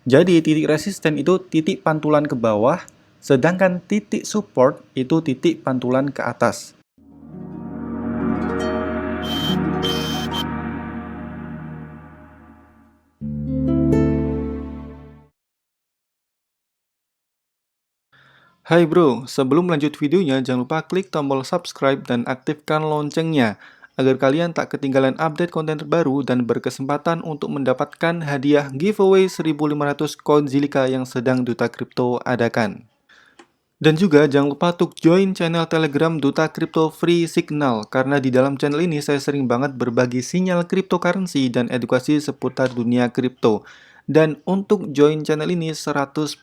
Jadi titik resisten itu titik pantulan ke bawah, sedangkan titik support itu titik pantulan ke atas. Hai bro, sebelum lanjut videonya jangan lupa klik tombol subscribe dan aktifkan loncengnya agar kalian tak ketinggalan update konten terbaru dan berkesempatan untuk mendapatkan hadiah giveaway 1500 koin Zilliqa yang sedang Duta Kripto adakan. Dan juga jangan lupa untuk join channel Telegram Duta Kripto Free Signal karena di dalam channel ini saya sering banget berbagi sinyal cryptocurrency dan edukasi seputar dunia kripto. Dan untuk join channel ini 100%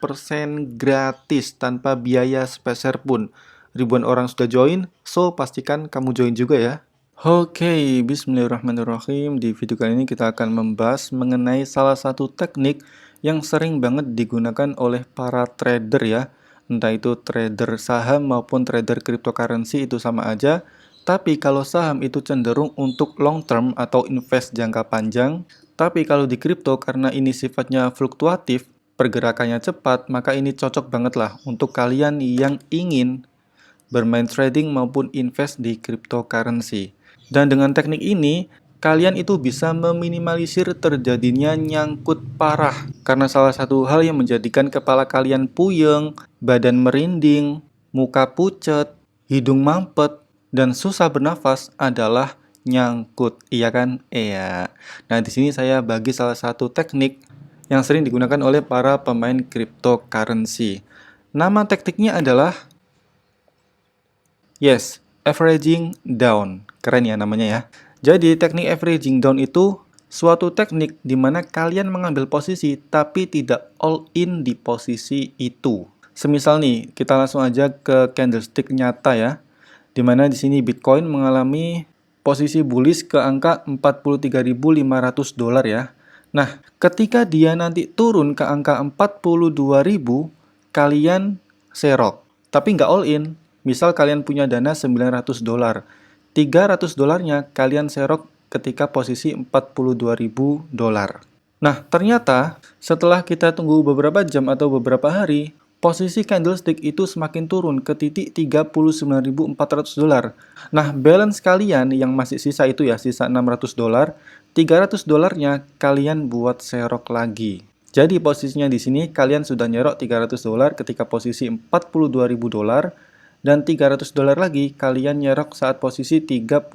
gratis tanpa biaya sepeser pun. Ribuan orang sudah join, so pastikan kamu join juga ya. Oke, bismillahirrahmanirrahim. Di video kali ini kita akan membahas mengenai salah satu teknik yang sering banget digunakan oleh para trader ya. Entah itu trader saham maupun trader cryptocurrency itu sama aja. Tapi kalau saham itu cenderung untuk long term atau invest jangka panjang. Tapi kalau di kripto karena ini sifatnya fluktuatif, pergerakannya cepat, maka ini cocok banget lah untuk kalian yang ingin bermain trading maupun invest di cryptocurrency. Dan dengan teknik ini, kalian itu bisa meminimalisir terjadinya nyangkut parah. Karena salah satu hal yang menjadikan kepala kalian puyeng, badan merinding, muka pucat, hidung mampet, dan susah bernafas adalah nyangkut. Iya kan? Iya. Nah, di sini saya bagi salah satu teknik yang sering digunakan oleh para pemain cryptocurrency. Nama tekniknya adalah averaging down. Keren ya namanya ya. Jadi teknik averaging down itu suatu teknik di mana kalian mengambil posisi tapi tidak all in di posisi itu. Semisal nih, kita langsung aja ke candlestick nyata ya. Di mana di sini Bitcoin mengalami posisi bullish ke angka 43.500 dolar ya. Nah, ketika dia nanti turun ke angka 42.000, kalian serok. Tapi nggak all in. Misal kalian punya dana 900 dolar. 300 dolarnya kalian serok ketika posisi 42.000 dolar. Nah, ternyata setelah kita tunggu beberapa jam atau beberapa hari, posisi candlestick itu semakin turun ke titik 39.400 dolar. Nah, balance kalian yang masih sisa itu ya, sisa 600 dolar, 300 dolarnya kalian buat serok lagi. Jadi posisinya di sini kalian sudah nyerok 300 dolar ketika posisi 42.000 dolar, dan 300 dolar lagi kalian nyerok saat posisi 39.000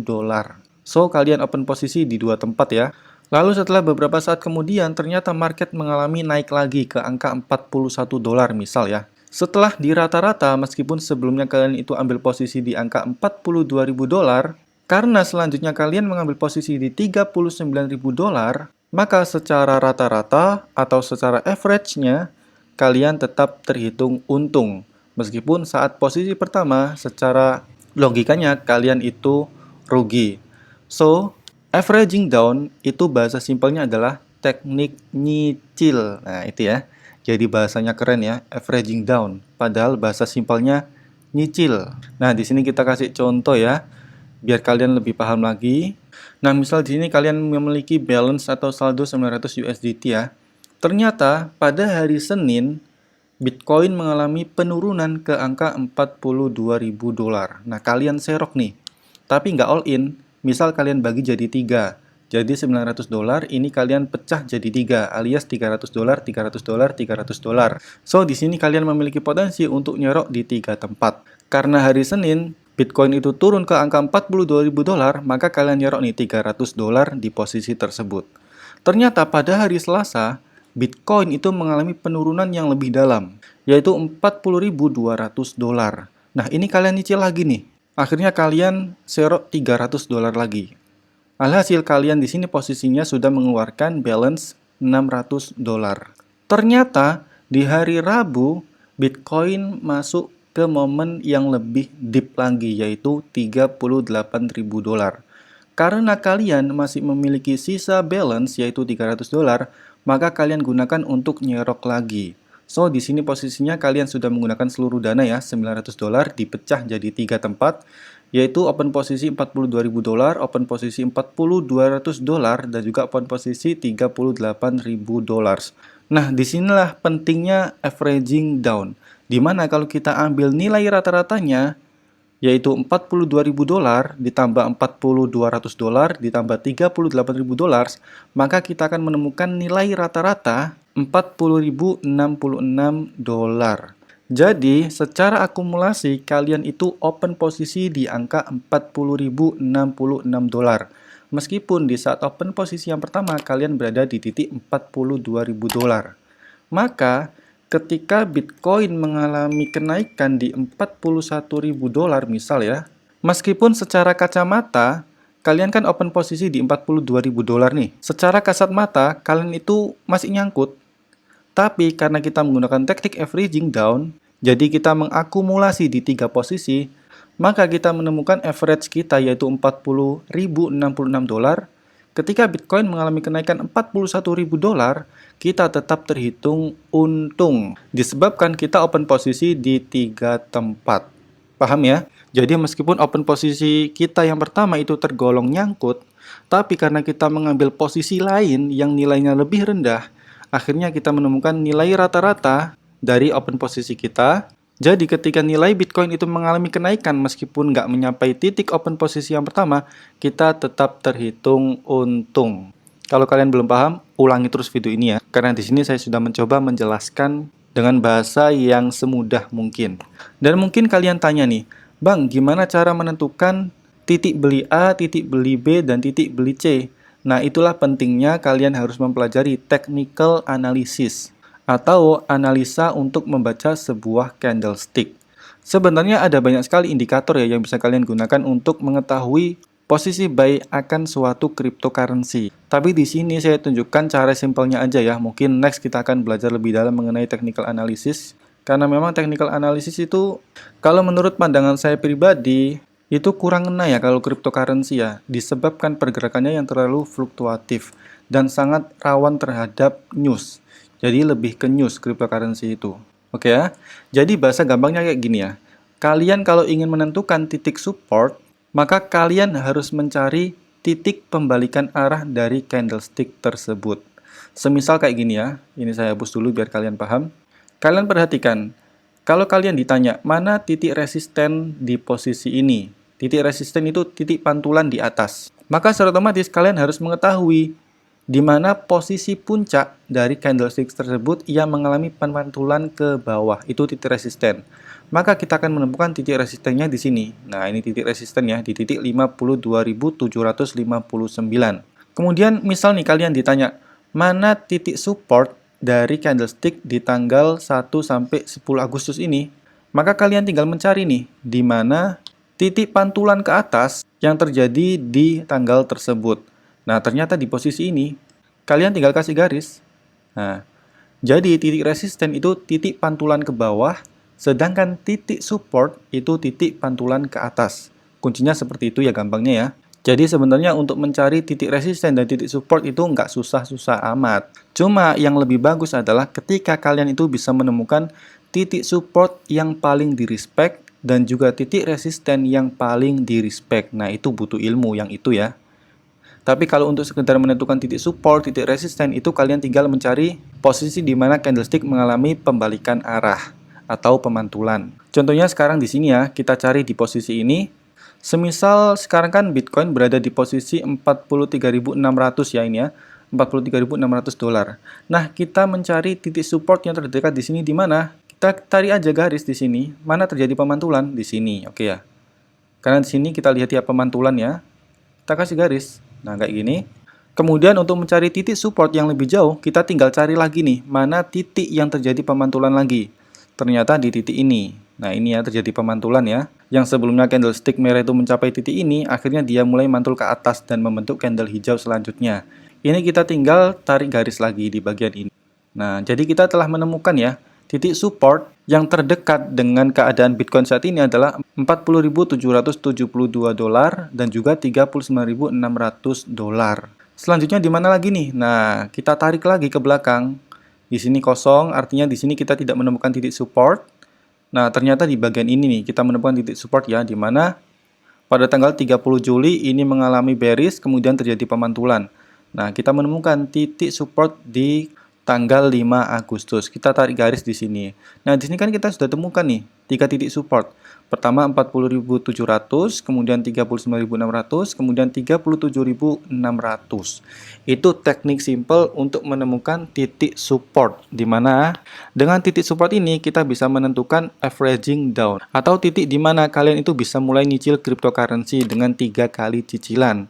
dolar. So, kalian open posisi di dua tempat ya. Lalu setelah beberapa saat kemudian, ternyata market mengalami naik lagi ke angka 41 dolar misal ya. Setelah di rata-rata, meskipun sebelumnya kalian itu ambil posisi di angka 42.000 dolar, karena selanjutnya kalian mengambil posisi di 39.000 dolar, maka secara rata-rata atau secara average-nya, kalian tetap terhitung untung. Meskipun saat posisi pertama, secara logikanya kalian itu rugi. So, averaging down itu bahasa simpelnya adalah teknik nyicil. Nah, itu ya. Jadi bahasanya keren ya, averaging down. Padahal bahasa simpelnya nyicil. Nah, di sini kita kasih contoh ya, biar kalian lebih paham lagi. Nah, misal di sini kalian memiliki balance atau saldo 900 USDT ya. Ternyata pada hari Senin, Bitcoin mengalami penurunan ke angka 42.000 dolar. Nah, kalian serok nih. Tapi nggak all in. Misal kalian bagi jadi 3. Jadi 900 dolar ini kalian pecah jadi 3 alias 300 dolar, 300 dolar, 300 dolar. So, di sini kalian memiliki potensi untuk nyerok di 3 tempat. Karena hari Senin Bitcoin itu turun ke angka 42.000 dolar, maka kalian nyerok nih 300 dolar di posisi tersebut. Ternyata pada hari Selasa Bitcoin itu mengalami penurunan yang lebih dalam, yaitu 40.200 dolar. Nah, ini kalian nyicil lagi nih. Akhirnya kalian serok 300 dolar lagi. Alhasil kalian di sini posisinya sudah mengeluarkan balance 600 dolar. Ternyata di hari Rabu, Bitcoin masuk ke momen yang lebih deep lagi, yaitu 38.000 dolar. Karena kalian masih memiliki sisa balance yaitu 300 dolar, maka kalian gunakan untuk nyerok lagi. So, di sini posisinya kalian sudah menggunakan seluruh dana ya, 900 dolar dipecah jadi 3 tempat. yaitu open posisi $42.000, open posisi $40.200, dan juga open posisi $38.000. Nah, disinilah pentingnya averaging down, di mana kalau kita ambil nilai rata-ratanya, yaitu $42.000 ditambah $40.200 ditambah $38.000, maka kita akan menemukan nilai rata-rata $40.066. Jadi, secara akumulasi, kalian itu open posisi di angka $40.066. Meskipun di saat open posisi yang pertama, kalian berada di titik $42.000. Maka, ketika Bitcoin mengalami kenaikan di $41.000 misal ya, meskipun secara kacamata, kalian kan open posisi di $42.000 nih. Secara kasat mata, kalian itu masih nyangkut. Tapi karena kita menggunakan teknik averaging down, jadi kita mengakumulasi di 3 posisi, maka kita menemukan average kita yaitu $40.066. Ketika Bitcoin mengalami kenaikan $41.000, kita tetap terhitung untung, disebabkan kita open posisi di 3 tempat. Paham ya? Jadi meskipun open posisi kita yang pertama itu tergolong nyangkut, tapi karena kita mengambil posisi lain yang nilainya lebih rendah, akhirnya kita menemukan nilai rata-rata dari open posisi kita. Jadi ketika nilai Bitcoin itu mengalami kenaikan meskipun nggak mencapai titik open posisi yang pertama, kita tetap terhitung untung. Kalau kalian belum paham, ulangi terus video ini ya. Karena di sini saya sudah mencoba menjelaskan dengan bahasa yang semudah mungkin. Dan mungkin kalian tanya nih, Bang, gimana cara menentukan titik beli A, titik beli B, dan titik beli C? Nah, itulah pentingnya kalian harus mempelajari technical analysis atau analisa untuk membaca sebuah candlestick. Sebenarnya ada banyak sekali indikator ya yang bisa kalian gunakan untuk mengetahui posisi buy akan suatu cryptocurrency. Tapi di sini saya tunjukkan cara simpelnya aja ya. Mungkin next kita akan belajar lebih dalam mengenai technical analysis. Karena memang technical analysis itu, kalau menurut pandangan saya pribadi, itu kurang ngena ya kalau cryptocurrency ya, disebabkan pergerakannya yang terlalu fluktuatif dan sangat rawan terhadap news. Jadi lebih ke news cryptocurrency itu. Oke ya. Jadi bahasa gampangnya kayak gini ya. Kalian kalau ingin menentukan titik support, maka kalian harus mencari titik pembalikan arah dari candlestick tersebut. Semisal kayak gini ya. Ini saya hapus dulu biar kalian paham. Kalian perhatikan, kalau kalian ditanya mana titik resisten di posisi ini, titik resisten itu titik pantulan di atas. Maka secara otomatis kalian harus mengetahui di mana posisi puncak dari candlestick tersebut yang mengalami pantulan ke bawah, itu titik resisten. Maka kita akan menemukan titik resistennya di sini. Nah, ini titik resistennya di titik 52.759. Kemudian misal nih kalian ditanya, mana titik support dari candlestick di tanggal 1 sampai 10 Agustus ini? Maka kalian tinggal mencari nih di mana titik pantulan ke atas yang terjadi di tanggal tersebut. Nah, ternyata di posisi ini, kalian tinggal kasih garis. Nah, jadi titik resisten itu titik pantulan ke bawah, sedangkan titik support itu titik pantulan ke atas. Kuncinya seperti itu ya gampangnya ya. Jadi sebenarnya untuk mencari titik resisten dan titik support itu nggak susah-susah amat. Cuma yang lebih bagus adalah ketika kalian itu bisa menemukan titik support yang paling di-respect dan juga titik resisten yang paling di-respect. Nah, itu butuh ilmu yang itu ya. Tapi kalau untuk sekedar menentukan titik support, titik resisten, itu kalian tinggal mencari posisi di mana candlestick mengalami pembalikan arah atau pemantulan. Contohnya sekarang di sini ya, kita cari di posisi ini. Semisal sekarang kan Bitcoin berada di posisi 43.600 ya ini ya, $43.600. Nah, kita mencari titik support yang terdekat di sini di mana? Kita tarik aja garis di sini, mana terjadi pemantulan di sini, oke ya. Karena di sini kita lihat ya pemantulan ya. Kita kasih garis. Nah, kayak gini. Kemudian untuk mencari titik support yang lebih jauh, kita tinggal cari lagi nih, mana titik yang terjadi pemantulan lagi. Ternyata di titik ini. Nah, ini ya terjadi pemantulan ya. Yang sebelumnya candlestick merah itu mencapai titik ini, akhirnya dia mulai mantul ke atas dan membentuk candle hijau selanjutnya. Ini kita tinggal tarik garis lagi di bagian ini. Nah, jadi kita telah menemukan ya, titik support yang terdekat dengan keadaan Bitcoin saat ini adalah $40.772 dan juga $39.600. Selanjutnya di mana lagi nih? Nah, kita tarik lagi ke belakang. Di sini kosong, artinya di sini kita tidak menemukan titik support. Nah, ternyata di bagian ini nih kita menemukan titik support ya, di mana Pada tanggal 30 Juli ini mengalami bearish, kemudian terjadi pemantulan. Nah, kita menemukan titik support di tanggal 5 Agustus. Kita tarik garis di sini. Nah, di sini kan kita sudah temukan nih 3 titik support. Pertama 40.700, kemudian 39.600, kemudian 37.600. Itu teknik simple untuk menemukan titik support, di mana dengan titik support ini kita bisa menentukan averaging down, atau titik di mana kalian itu bisa mulai nyicil cryptocurrency dengan 3 kali cicilan.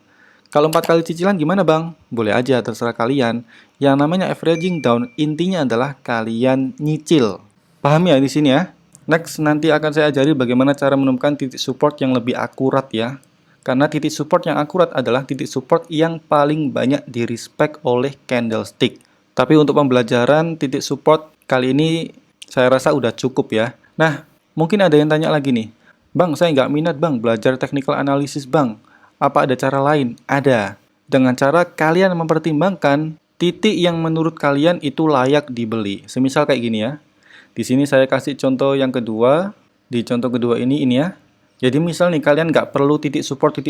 Kalau 4 kali cicilan gimana bang? Boleh aja, terserah kalian. Yang namanya averaging down intinya adalah kalian nyicil. Paham ya di sini ya? Next, nanti akan saya ajari bagaimana cara menemukan titik support yang lebih akurat ya. Karena titik support yang akurat adalah titik support yang paling banyak di-respect oleh candlestick. Tapi untuk pembelajaran titik support kali ini saya rasa udah cukup ya. Nah, mungkin ada yang tanya lagi nih. Bang, saya nggak minat bang belajar technical analysis bang. Apa ada cara lain? Ada. Dengan cara kalian mempertimbangkan titik yang menurut kalian itu layak dibeli. Semisal kayak gini ya. Di sini saya kasih contoh yang kedua. Di contoh kedua ini ya. Jadi misal nih kalian nggak perlu titik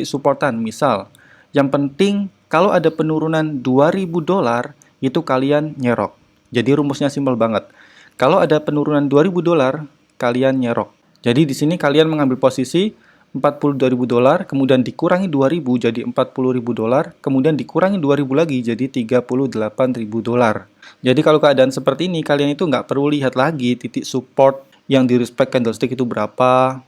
supportan. Misal, yang penting kalau ada penurunan 2.000 dolar itu kalian nyerok. Jadi rumusnya simpel banget. Kalau ada penurunan 2.000 dolar, kalian nyerok. Jadi di sini kalian mengambil posisi 42.000 dolar, kemudian dikurangi 2.000 jadi 40.000 dolar, kemudian dikurangi 2.000 lagi jadi 38.000 dolar. Jadi kalau keadaan seperti ini, kalian itu nggak perlu lihat lagi titik support yang di respect candlestick itu berapa,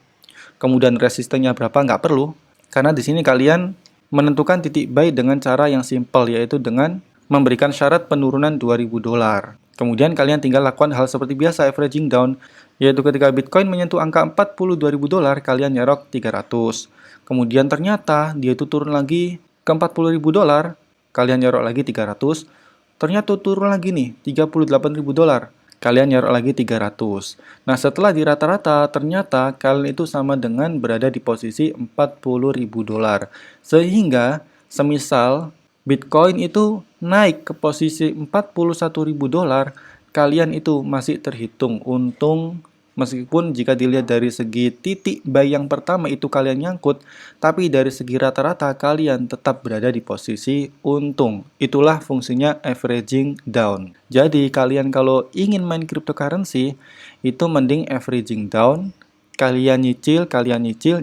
kemudian resistennya berapa, nggak perlu. Karena di sini kalian menentukan titik buy dengan cara yang simple, yaitu dengan memberikan syarat penurunan 2.000 dolar. Kemudian kalian tinggal lakukan hal seperti biasa, averaging down, yaitu ketika Bitcoin menyentuh angka 42.000 dolar, kalian nyerok 300. Kemudian ternyata dia itu turun lagi ke 40.000 dolar, kalian nyerok lagi 300. Ternyata turun lagi nih, 38.000 dolar, kalian nyerok lagi 300. Nah, setelah di rata-rata, ternyata kalian itu sama dengan berada di posisi 40.000 dolar. Sehingga, semisal Bitcoin itu naik ke posisi 41.000 dolar, kalian itu masih terhitung untung. Meskipun jika dilihat dari segi titik buy yang pertama itu kalian nyangkut, tapi dari segi rata-rata kalian tetap berada di posisi untung. Itulah fungsinya averaging down. Jadi kalian kalau ingin main cryptocurrency, itu mending averaging down, kalian nyicil,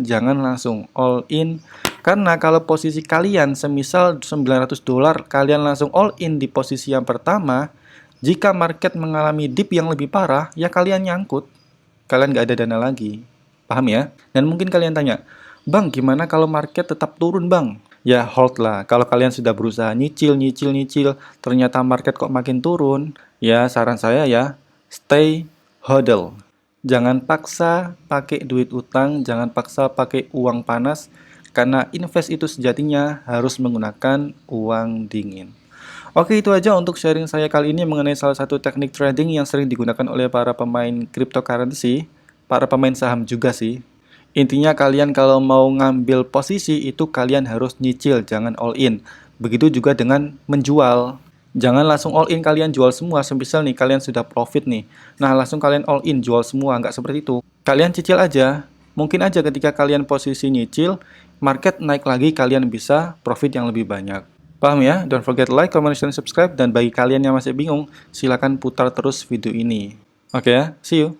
jangan langsung all in. Karena kalau posisi kalian semisal 900 dolar, kalian langsung all in di posisi yang pertama, jika market mengalami dip yang lebih parah, ya kalian nyangkut. Kalian nggak ada dana lagi. Paham ya? Dan mungkin kalian tanya, Bang, gimana kalau market tetap turun, Bang? Ya hold lah. Kalau kalian sudah berusaha nyicil, ternyata market kok makin turun, ya saran saya ya, stay hodl. Jangan paksa pakai duit utang, jangan paksa pakai uang panas, karena invest itu sejatinya harus menggunakan uang dingin. Oke, itu aja untuk sharing saya kali ini mengenai salah satu teknik trading yang sering digunakan oleh para pemain cryptocurrency, para pemain saham juga sih. Intinya kalian kalau mau ngambil posisi itu kalian harus nyicil, jangan all in. Begitu juga dengan menjual. Jangan langsung all in kalian jual semua, semisal nih kalian sudah profit nih. Nah, langsung kalian all in jual semua, nggak seperti itu. Kalian cicil aja. Mungkin aja ketika kalian posisi nyicil, market naik lagi kalian bisa profit yang lebih banyak. Paham ya? Don't forget like, comment, share, dan subscribe. Dan bagi kalian yang masih bingung, silakan putar terus video ini. Oke ya, see you.